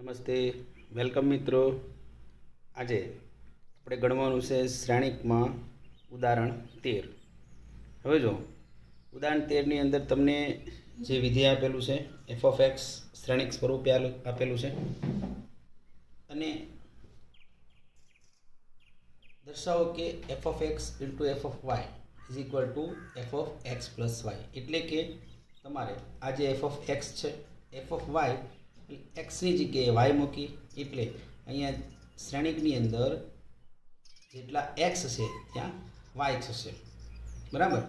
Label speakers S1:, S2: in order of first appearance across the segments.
S1: નમસ્તે, વેલકમ મિત્રો. આજે આપણે ગણવાનું છે શ્રેણિકમાં ઉદાહરણ 13. હવે જો ઉદાહરણ 13ની અંદર તમને જે વિધેય આપેલું છે એફ ઓફ એક્સ શ્રેણિક સ્વરૂપે આપેલું છે અને દર્શાવો કે f of x into f of y is equal to f of x plus y. એટલે કે તમારે આ જે એફ ઓફ એક્સ છે એફ ઓફ વાય એક્સની જગ્યાએ વાય મૂકી એટલે અહીંયા શ્રેણિકની અંદર જેટલા એક્સ છે ત્યાં વાય થશે. બરાબર.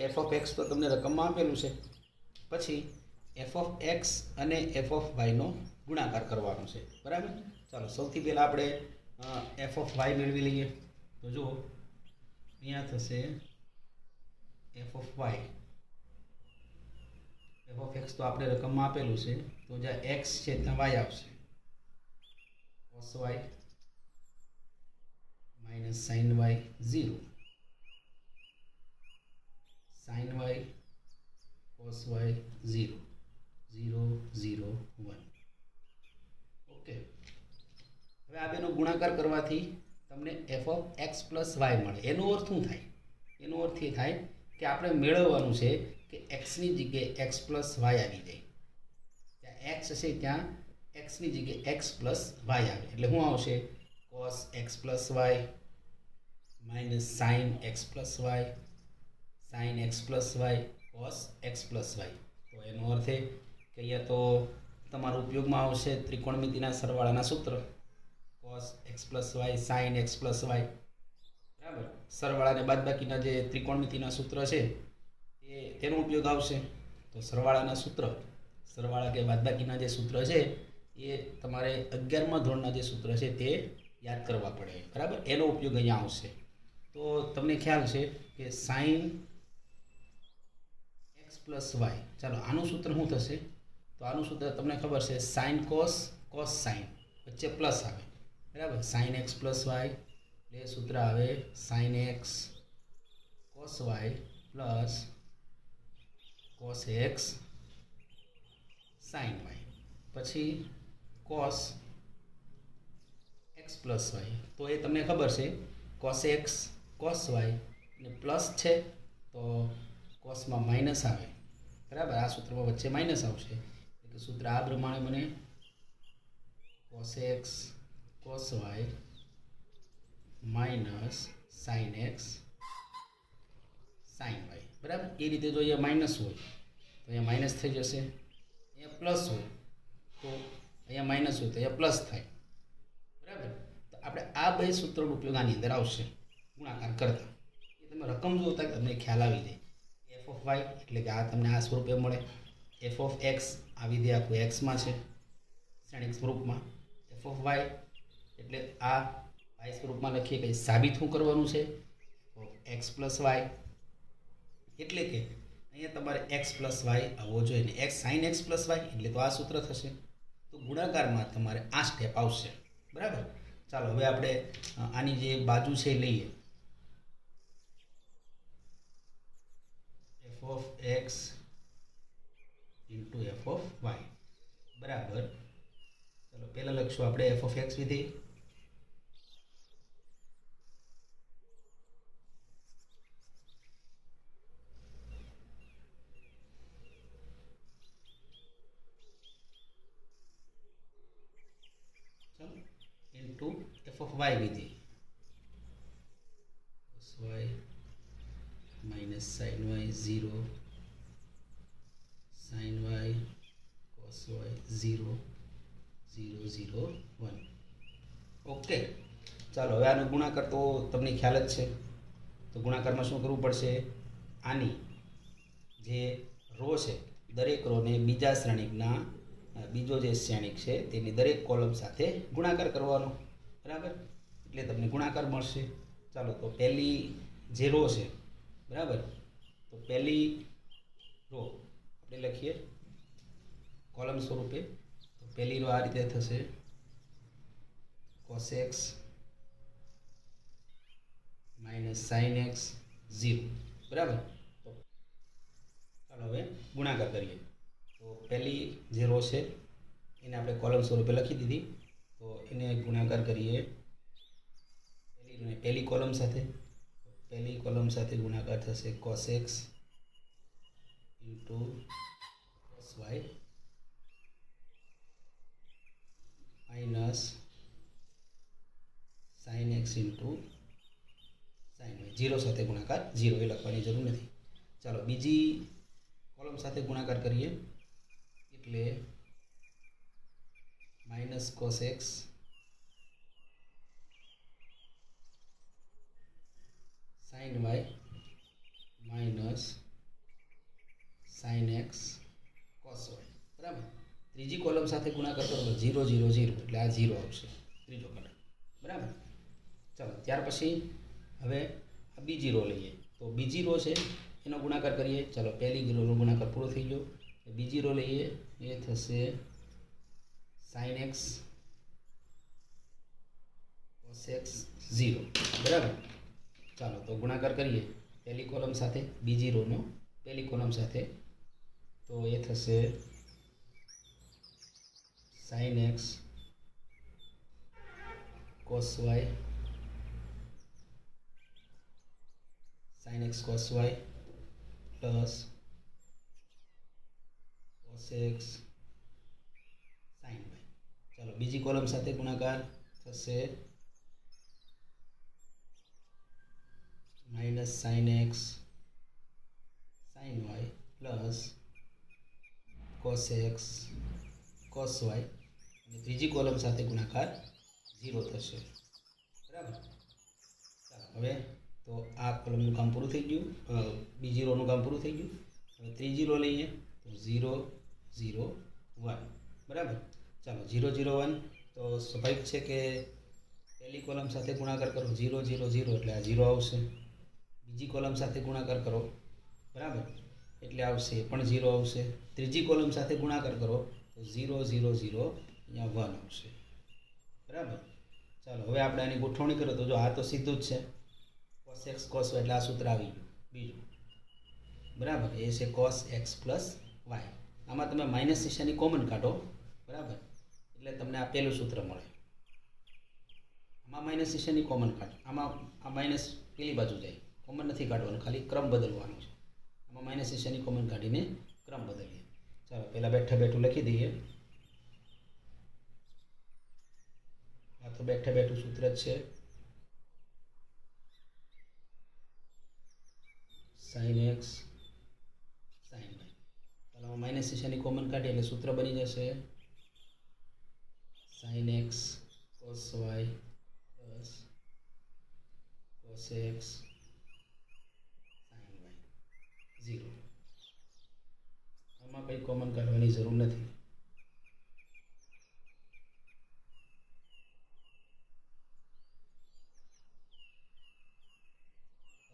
S1: એફ ઓફ એક્સ તો તમને રકમમાં આપેલું છે. પછી એફ ઓફ એક્સ અને એફ ઓફ વાયનો ગુણાકાર કરવાનો છે. બરાબર. ચાલો સૌથી પહેલાં આપણે એફ ઓફ વાય મેળવી લઈએ. તો જુઓ અહીંયા થશે f of y. F of x તો આપણે રકમમાં આપેલું છે તો જ્યાં એક્સ છે ત્યાં વાય આવશે. Cos y minus sine y 0, sine y cos y 0, 0, 0, 1. Okay. હવે આ બેનો ગુણાકાર કરવાથી તમને f of x plus y મળે. એનો અર્થ શું થાય? એનો અર્થ એ થાય કે આપણે મેળવવાનું છે કે એક્સની જગ્યાએ એક્સ પ્લસ વાય આવી જાય. ત્યાં એક્સ છે ત્યાં એક્સની જગ્યાએ એક્સ પ્લસ વાય આવે એટલે શું આવશે? Cos x plus y minus sine x plus y, sine x plus y cos x plus y. તો એનો અર્થ એ કે અહીંયા તો તમારા ઉપયોગમાં આવશે ત્રિકોણમિતિના સરવાળાના સૂત્ર. Cos x plus y sine x plus y. બરાબર. સરવાળા અને બાદબાકીના જે ત્રિકોણમિતિના સૂત્ર છે તેનો ઉપયોગ આવશે. તો સરવાળાના સૂત્ર, સરવાળા કે બાદબાકીના જે સૂત્ર છે એ તમારે 11મા ધોરણના જે સૂત્ર છે તે યાદ કરવા પડે. બરાબર. એનો ઉપયોગ અહીંયા આવશે. તો તમને ખ્યાલ છે કે સાઇન એક્સ પ્લસ વાય. ચાલો આનું સૂત્ર શું થશે? તો આનું સૂત્ર તમને ખબર છે સાઇન કોસ, કોસ સાઇન, વચ્ચે પ્લસ આવે. બરાબર. સાઇન એક્સ પ્લસ વાય એટલે સૂત્ર આવે sine x cos y plus cos x sine y. પછી કોસ એક્સ પ્લસ વાય તો એ તમને ખબર છે કોસ એક્સ કોસ વાય અને પ્લસ છે તો કોસમાં માઇનસ આવે. બરાબર. આ સૂત્રમાં વચ્ચે માઇનસ આવશે એટલે સૂત્ર આ પ્રમાણે બને cos x cos y minus sine x sine y. બરાબર. એ રીતે જો અહીંયા માઇનસ હોય તો અહીંયા માઇનસ થઈ જશે. અહીંયા પ્લસ હોય તો અહીંયા માઇનસ હોય તો અહીંયા પ્લસ થાય. બરાબર. તો આપણે આ બે સૂત્રનો ઉપયોગ આની અંદર આવશે ગુણાકાર કરતા. એ તમે રકમ જોતા તમને ખ્યાલ આવી જાય. એફ ઓફ વાય એટલે કે આ તમને આ સ્વરૂપે મળે. એફ ઓફ એક્સ આ વિધેય આખું એક્સમાં છે શ્રેણિક સ્વરૂપમાં. એફ ઓફ વાય એટલે આ વાય સ્વરૂપમાં લખીએ કે સાબિત શું કરવાનું છે? એક્સ પ્લસ વાય એટલે કે અહીંયા તમારે એક્સ પ્લસ વાય આવવો જોઈએ ને. X sine x plus y એટલે તો આ સૂત્ર થશે. તો ગુણાકારમાં તમારે આ સ્ટેપ આવશે. બરાબર. ચાલો હવે આપણે આની જે બાજુ છે લઈએ. F of x into f of y બરાબર. ચાલો પહેલાં લખશું આપણે એફ ઓફ એક્સ વિધેય. ઇન્ટુ એફ ઓફ વાય વિધેય. Cos y minus sine y 0, sine y cos y 0, 0, 0, 1. Okay. ચાલો હવે આનો ગુણાકાર તો તમને ખ્યાલ જ છે. તો ગુણાકારમાં શું કરવું પડશે? આની જે રો છે દરેક રોને બીજા શ્રેણિકના બીજો જે શ્રેણિક છે તેની દરેક કોલમ સાથે ગુણાકાર કરવાનો. બરાબર. એટલે તમને ગુણાકાર મળશે. ચાલો તો પહેલી જે રો છે બરાબર તો પહેલી રો આપણે લખીએ કોલમ સ્વરૂપે. તો પહેલી રો આ રીતે થશે cos x minus sine x 0. બરાબર. તો ચાલો હવે ગુણાકાર કરીએ. તો પહેલી જે રો છે એને આપણે કોલમ સ્વરૂપે લખી દીધી. તો એને ગુણાકાર કરીએ પહેલી કોલમ સાથે. પહેલી કોલમ સાથે ગુણાકાર થશે cos x into cos y minus sin x into sin y. 0 સાથે ગુણાકાર 0 એ લખવાની જરૂર નથી. ચાલો બીજી કોલમ સાથે ગુણાકાર કરીએ એટલે minus cos x sin y minus sin x cos y. બરાબર. ત્રીજી કોલમ સાથે ગુણાકાર કરો તો 0 0 0 એટલે આ 0 આવશે ત્રીજો કોલમ. બરાબર. ચાલો ત્યાર પછી હવે આ બીજી રો લઈએ. તો બીજી રો છે એનો ગુણાકાર કરીએ. ચાલો પહેલી રોનો ગુણાકાર પૂરો થઈ ગયો. બીજી રો લઈએ એ થશે sin x cos x 0. બરાબર. ચાલો તો ગુણાકાર કરીએ પહેલી કોલમ સાથે બીજી રોનો પહેલી કોલમ સાથે. તો એ થશે sin x cos y sin x cos y plus cos x sin y. ચાલો બીજી કોલમ સાથે ગુણાકાર થશે minus sin x sin y plus cos x cos y. અને ત્રીજી કોલમ સાથે ગુણાકાર 0 થશે. બરાબર. ચાલો હવે તો આ કોલમનું કામ પૂરું થઈ ગયું. બીજી રોનું કામ પૂરું થઈ ગયું. હવે ત્રીજી રો લઈએ તો 0 0 1. બરાબર. ચાલો 0 0 1 તો સ્વાભાવિક છે કે પહેલી કોલમ સાથે ગુણાકાર કરો 0 0 0 એટલે આ 0 આવશે. બીજી કોલમ સાથે ગુણાકાર કરો બરાબર એટલે આવશે પણ 0 આવશે. ત્રીજી કોલમ સાથે ગુણાકાર કરો તો 0 0 0 અહીંયા 1 આવશે. બરાબર. ચાલો હવે આપણે આની ગોઠવણી કરો તો જો આ તો સીધું જ છે cos x cos y એટલે આ સૂત્ર આવી ગયું બીજું. બરાબર. એ છે cos x પ્લસ y. આમાં તમે માઇનસ નિશાની કોમન કાઢો બરાબર એટલે તમને આ પહેલું સૂત્ર મળે. આમાં માઇનસ નિશાની કોમન કાઢો. આમાં આ માઇનસ પેલી બાજુ જાય. કોમન નથી કાઢવાનું, ખાલી ક્રમ બદલવાનો છે. આમાં માઇનસ નિશાની કોમન કાઢીને ક્રમ બદલીએ. ચાલો પહેલાં બેઠું લખી દઈએ. આ તો બેઠું સૂત્ર જ છે sin x sin y. ચાલો માઇનસ નિશાની કોમન કાઢીએ એટલે સૂત્ર બની જશે sin x cos y plus cos x sin y 0. આમાં કંઈ કોમન કાઢવાની જરૂર નથી.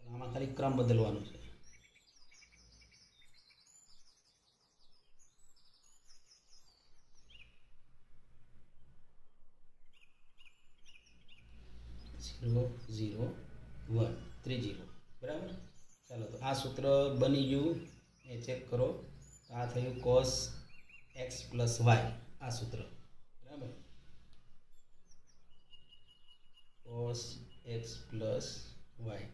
S1: આમાં ખાલી ક્રમ બદલવાનો છે. ઝીરો ઝીરો વન ત્રીજી રો. બરાબર. ચાલો તો આ સૂત્ર બની ગયું એ ચેક કરો. આ થયું cos x પ્લસ વાય આ સૂત્ર. બરાબર. cos x plus y.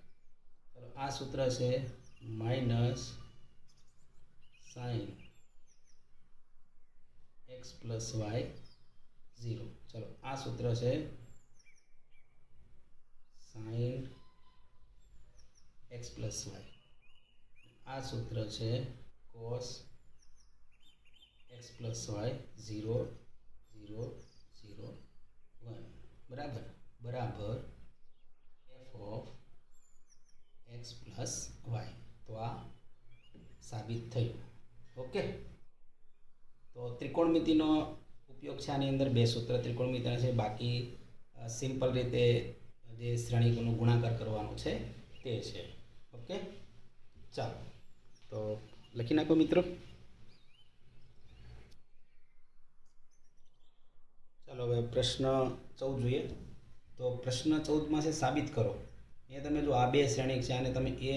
S1: ચાલો આ સૂત્ર છે minus sin x plus y 0. ચાલો આ સૂત્ર છે sin x પ્લસ વાય. આ સૂત્ર છે cos x પ્લસ વાય 0 0 0 1. બરાબર બરાબર f of x plus y. તો આ સાબિત થયું. ઓકે. તો ત્રિકોણમિતિનો ઉપયોગ છે આની અંદર બે સૂત્ર ત્રિકોણમિતિના છે. બાકી સિમ્પલ રીતે જે શ્રેણીકોનો ગુણાકાર કરવાનો છે તે છે. ઓકે. ચાલો તો લખી નાખો મિત્રો. ચાલો હવે પ્રશ્ન 14 જોઈએ. તો પ્રશ્ન 14માં છે સાબિત કરો. એ તમે જો આ બે શ્રેણિક છે આને તમે એ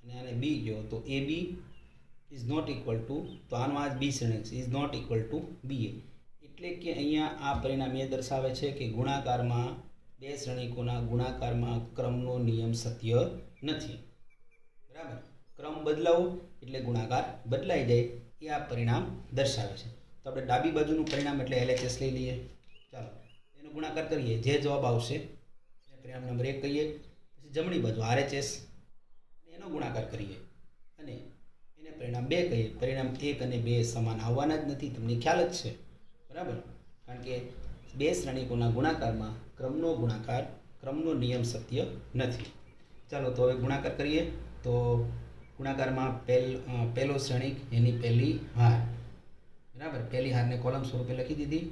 S1: અને આને બી કહો તો A B is not equal to, તો આનો આ બી શ્રેણિક છે is not equal to B A. એટલે કે અહીંયા આ પરિણામ એ દર્શાવે છે કે ગુણાકારમાં બે શ્રેણિકોના ગુણાકારમાં ક્રમનો નિયમ સત્ય નથી. બરાબર, ક્રમ બદલાવો એટલે ગુણાકાર બદલાઈ જાય એ આ પરિણામ દર્શાવે છે. તો આપણે ડાબી બાજુનું પરિણામ એટલે LHS લઈ લઈએ. ચાલો એનો ગુણાકાર કરીએ, જે જવાબ આવશે એ પરિણામ નંબર 1 કહીએ. પછી જમણી બાજુ RHS એનો ગુણાકાર કરીએ અને એને પરિણામ 2 કહીએ. પરિણામ 1 અને 2 સમાન આવવાના જ નથી, તમને ખ્યાલ જ છે. બરાબર, કારણ કે બે શ્રેણિકોના ગુણાકારમાં ક્રમનો નિયમ સત્ય નથી. ચાલો તો હવે ગુણાકાર કરીએ. તો ગુણાકારમાં પહેલો શ્રેણિક એની પહેલી હાર, બરાબર, પહેલી હારને કોલમ સ્વરૂપે લખી દીધી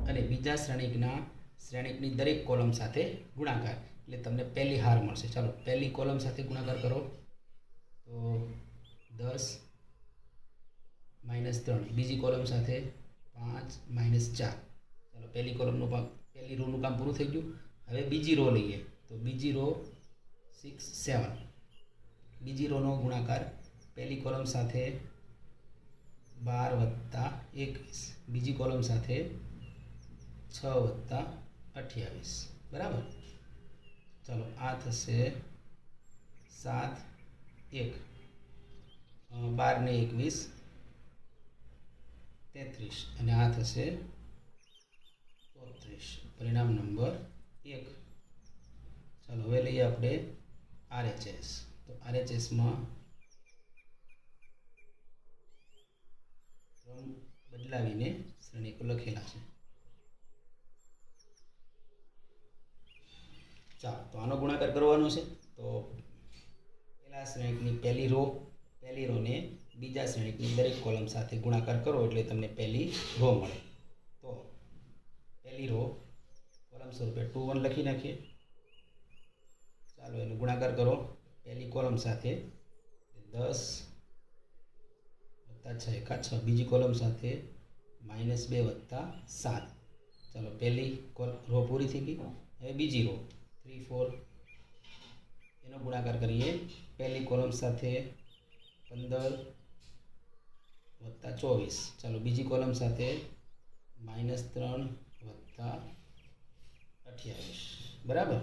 S1: અને બીજા શ્રેણિકની દરેક કોલમ સાથે ગુણાકાર એટલે તમને પહેલી હાર મળશે. ચાલો પહેલી કોલમ સાથે ગુણાકાર કરો તો 10 -3, બીજી કોલમ સાથે 5 -4. ચાલો પહેલી રોનું કામ પૂરું થઈ ગયું. હવે બીજી રો લઈએ તો બીજી રો 6 7, બીજી રોનો ગુણાકાર પહેલી કોલમ સાથે 12 + 21, બીજી કોલમ સાથે 6 + 28. બરાબર, ચાલો આ થશે 7 1 12 ને 21 33 અને આ થશે 34. પરિણામ નંબર 1. ચાલો હવે લઈએ આપણે RHS. તો RHSમાં ક્રમ બદલાવીને શ્રેણિકો લખેલા છે. ચાલો તો આનો ગુણાકાર કરવાનો છે. તો પહેલા શ્રેણિકની પહેલી રોને બીજા શ્રેણિકની દરેક કોલમ સાથે ગુણાકાર કરો એટલે તમને પહેલી રો મળે. તો પહેલી રો કોલમ સ્વરૂપે 2 1 લખી નાખીએ. ચાલો એનો ગુણાકાર કરો પહેલી કોલમ સાથે 10 + 6 = 6, બીજી કોલમ સાથે -2 + 7. ચાલો પહેલી રો પૂરી થઈ ગઈ. હવે બીજી રો 3 4 એનો ગુણાકાર કરીએ પહેલી કોલમ સાથે 15 + 24. ચાલો બીજી કોલમ સાથે -3 + 28. બરાબર,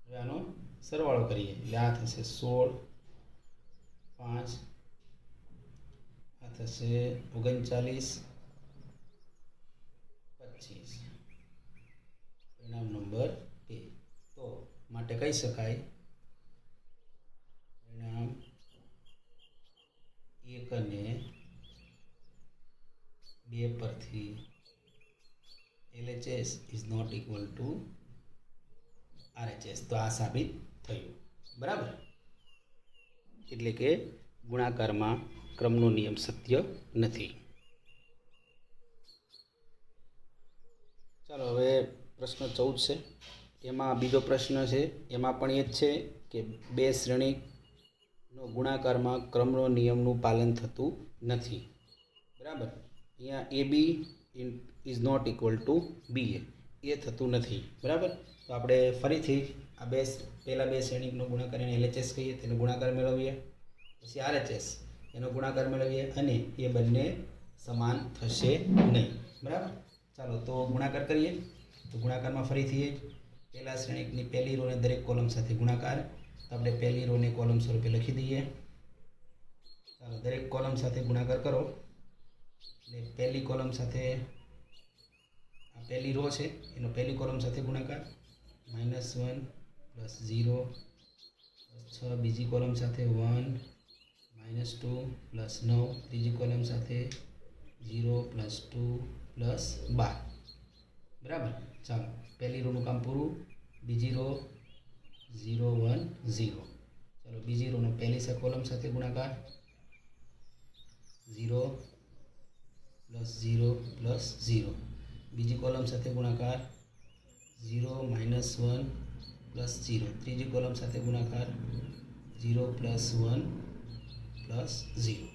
S1: હવે આનો સરવાળો કરીએ એટલે આ થશે 16 5, આ થશે 39 25. પરિણામ નંબર 2. તો માટે કહી શકાય પરિણામ 1 અને 2 પરથી LHS is not equal to RHS. તો આ સાબિત થયું. બરાબર, એટલે કે ગુણાકારમાં ક્રમનો નિયમ સત્ય નથી. ચાલો હવે પ્રશ્ન 14 છે. એમાં બીજો પ્રશ્ન છે, એમાં પણ એ જ છે કે બે શ્રેણિકનો ગુણાકારમાં ક્રમનો નિયમનું પાલન થતું નથી. બરાબર, અહીંયા AB is not equal to BA, એ થતું નથી. બરાબર, તો આપણે ફરીથી આ પહેલા બે શ્રેણિકનો ગુણાકાર એને LHS કહીએ, તેનો ગુણાકાર મેળવીએ. પછી RHS એનો ગુણાકાર મેળવીએ અને એ બંને સમાન થશે નહીં. બરાબર, ચાલો તો ગુણાકાર કરીએ. તો ગુણાકારમાં ફરીથી પહેલા શ્રેણિકની પહેલી રોને દરેક કોલમ સાથે ગુણાકાર. તો આપણે પહેલી રોને કોલમ સ્વરૂપે લખી દઈએ. ચાલો દરેક કોલમ સાથે ગુણાકાર કરો એટલે પહેલી કોલમ સાથે આ પહેલી રો છે એનો પહેલી કોલમ સાથે ગુણાકાર -1 + 0 + 6, બીજી કોલમ સાથે 1 -2 + 9, ત્રીજી કોલમ સાથે 0 + 2 + 12. બરાબર, ચાલો પહેલી રોનું કામ પૂરું. બીજી રો 0 1 0. ચાલો બીજી રોનો પહેલી કોલમ સાથે ગુણાકાર 0 + 0 + 0, બીજી કોલમ સાથે ગુણાકાર 0 - 1 + 0, ત્રીજી કોલમ સાથે ગુણાકાર 0 + 1 + 0.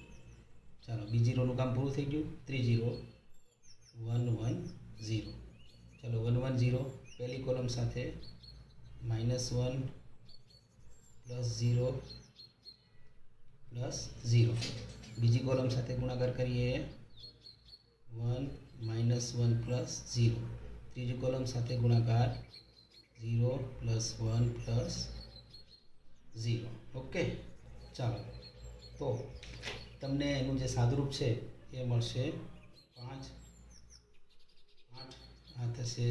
S1: ચાલો બીજી રોનું કામ પૂરું થઈ ગયું. ત્રીજી રો 1 1 0. ચાલો 1 1 0 પહેલી કોલમ સાથે -1 + 0 + 0, બીજી કોલમ સાથે ગુણાકાર કરીએ 1 -1 પ્લસ 0. ત્રીજી કોલમ સાથે ગુણાકાર 0 પ્લસ 1 પ્લસ 0. ઓકે, ચાલો. તો તમને એનું જે સાદુરૂપ છે એ મળશે 5, 8, આ થશે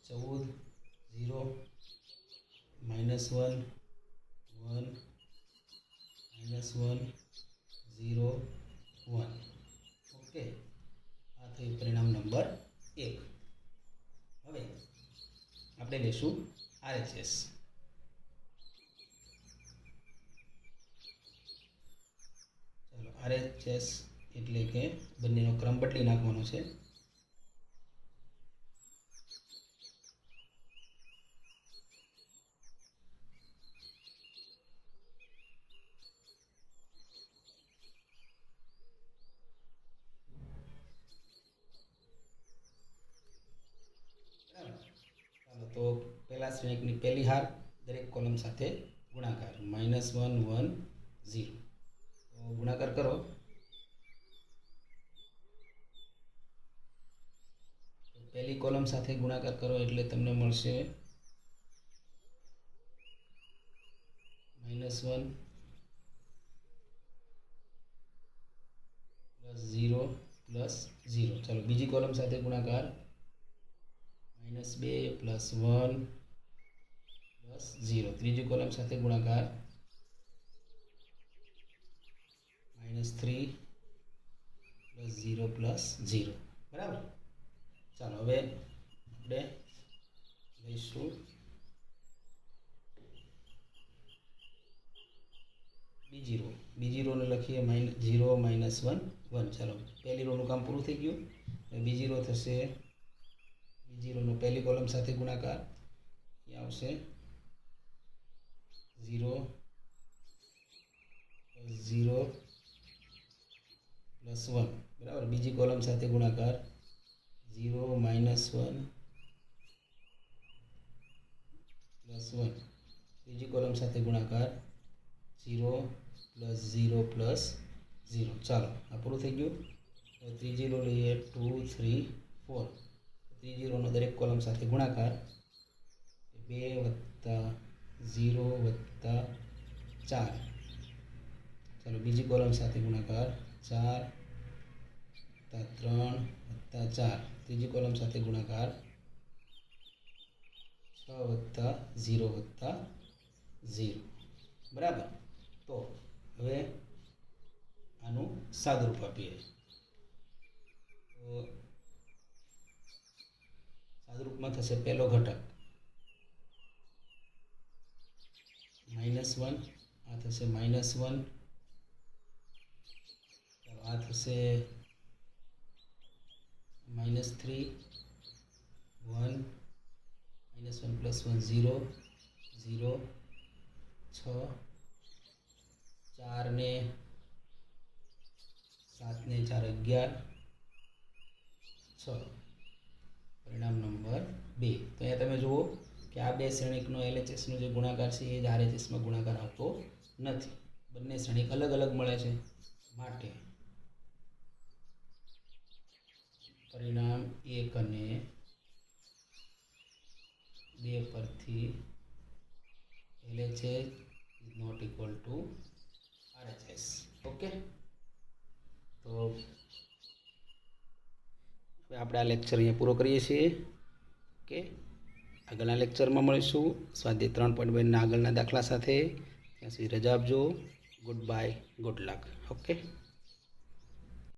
S1: 14, 0, -1, 1, -1, 0, 1. ઓકે, આ થયું પરિણામ નંબર 1. હવે આપણે લઈશું RHS. ચાલો, RHS એટલે કે બંનેનો ક્રમ બદલી નાખવાનો છે. ચાલો, તો પહેલા શ્રેણિકની પહેલી હાર દરેક કોલમ સાથે ગુણાકાર -1, 1, 0. તો ગુણાકાર કરો. તો પહેલી કોલમ સાથે ગુણાકાર કરો એટલે તમને મળશે -1 પ્લસ 0 પ્લસ 0. ચાલો, બીજી કોલમ સાથે ગુણાકાર -2 પ્લસ 1 પ્લસ 0. ત્રીજી કોલમ સાથે ગુણાકાર -3 પ્લસ 0 પ્લસ 0. બરાબર. ચાલો, હવે આપણે લઈશું બીજી રોને લખીએ 0 -1 1. ચાલો, પહેલી રોનું કામ પૂરું થઈ ગયું. બીજી રો થશે, બીજી રોનો પહેલી કોલમ સાથે ગુણાકાર એ આવશે 0 0 પ્લસ 1. બરાબર. બીજી કોલમ સાથે ગુણાકાર 0 -1 પ્લસ 1. ત્રીજી કોલમ સાથે ગુણાકાર 0 પ્લસ 0 પ્લસ 0. ચાલો, આ પૂરું થઈ ગયું. હવે ત્રીજી રો લઈએ 2 3 4. ત્રીજી રોનો દરેક કોલમ સાથે ગુણાકાર 2 + 0 + 4. ચાલો, બીજી કોલમ સાથે ગુણાકાર 4 + 3 + 4. ત્રીજી કોલમ સાથે ગુણાકાર 6 + 0 + 0. બરાબર. તો હવે આનું સાદુરૂપ આપીએ. તો સાદુરૂપમાં થશે પહેલો ઘટક -1, આ થશે -1. ચાલો, આ થશે -3 1 -1 પ્લસ 1 0 0 6 4 ને 7 ને 4 11 6. પરિણામ નંબર 2. તો અહીંયા તમે જુઓ કે આ બે શ્રેણિકનો LHSનો જે ગુણાકાર છે એ જ RHSમાં ગુણાકાર આવતો નથી. બંને શ્રેણિક અલગ અલગ મળે છે. માટે પરિણામ 1 અને 2 પરથી LHS is not equal to RHS. Okay, તો હવે આપણે આ લેક્ચર અહીંયા પૂરો કરીએ છીએ. ઓકે, આગળના લેક્ચરમાં મળીશું સ્વાધ્યાય 3.2 ના આગળના દાખલા સાથે. ત્યાં સુધી રજા આપજો. Good bye, good luck. Okay.